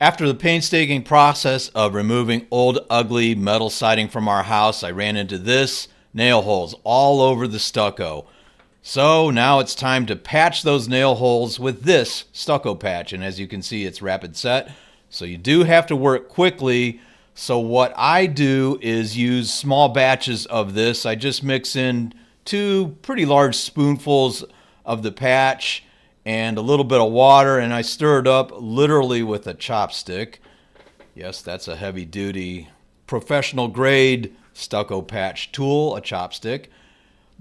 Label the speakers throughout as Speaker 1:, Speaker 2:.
Speaker 1: After the painstaking process of removing old ugly metal siding from our house, I ran into this nail holes all over the stucco. So now it's time to patch those nail holes with this stucco patch. And as you can see, it's rapid set. So you do have to work quickly. So what I do is use small batches of this. I just mix in 2 pretty large spoonfuls of the patch and a little bit of water, and I stir it up literally with a chopstick. Yes, that's a heavy duty professional grade stucco patch tool, a chopstick.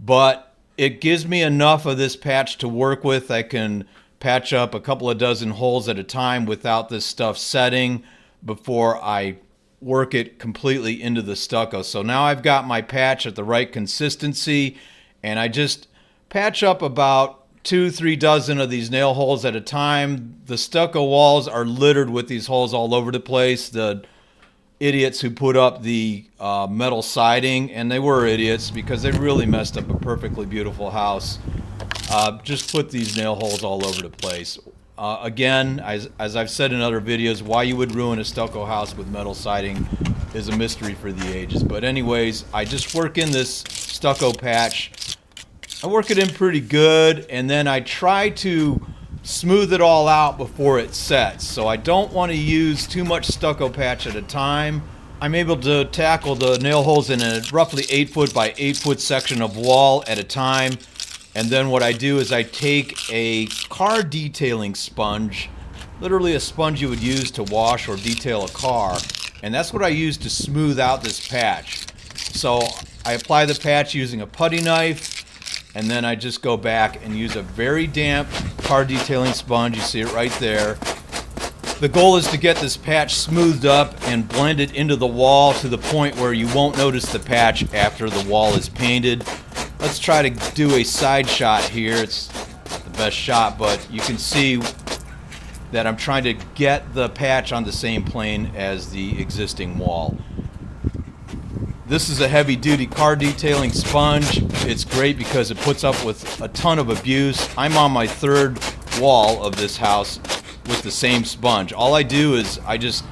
Speaker 1: But it gives me enough of this patch to work with. I can patch up a couple of dozen holes at a time without this stuff setting before I work it completely into the stucco. So now I've got my patch at the right consistency, and I just patch up about 2-3 dozen of these nail holes at a time. The stucco walls are littered with these holes all over the place. The idiots who put up the metal siding, and they were idiots because they really messed up a perfectly beautiful house, just put these nail holes all over the place. Again, as I've said in other videos, why you would ruin a stucco house with metal siding is a mystery for the ages. But anyways, I just work in this stucco patch. I work it in pretty good, and then I try to smooth it all out before it sets. So I don't want to use too much stucco patch at a time. I'm able to tackle the nail holes in a roughly 8-foot by 8-foot section of wall at a time. And then what I do is I take a car detailing sponge, literally a sponge you would use to wash or detail a car, and that's what I use to smooth out this patch. So I apply the patch using a putty knife, and then I just go back and use a very damp car detailing sponge. You see it right there. The goal is to get this patch smoothed up and blended into the wall to the point where you won't notice the patch after the wall is painted. Let's try to do a side shot here. It's not the best shot, but you can see that I'm trying to get the patch on the same plane as the existing wall. This is a heavy-duty car detailing sponge. It's great because it puts up with a ton of abuse. I'm on my 3rd wall of this house with the same sponge. All I do is I just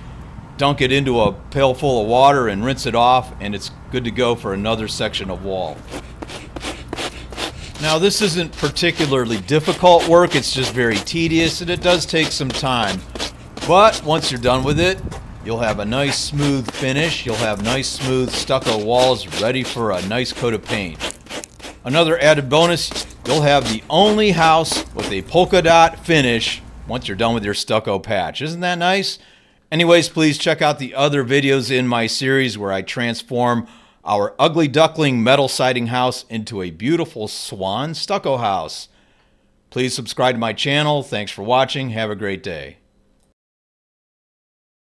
Speaker 1: dunk it into a pail full of water and rinse it off, and it's good to go for another section of wall. Now, this isn't particularly difficult work. It's just very tedious, and it does take some time. But once you're done with it, you'll have a nice smooth finish. You'll have nice smooth stucco walls ready for a nice coat of paint. Another added bonus, you'll have the only house with a polka dot finish once you're done with your stucco patch. Isn't that nice? Anyways, please check out the other videos in my series where I transform our ugly duckling metal siding house into a beautiful swan stucco house. Please subscribe to my channel. Thanks for watching. Have a great day.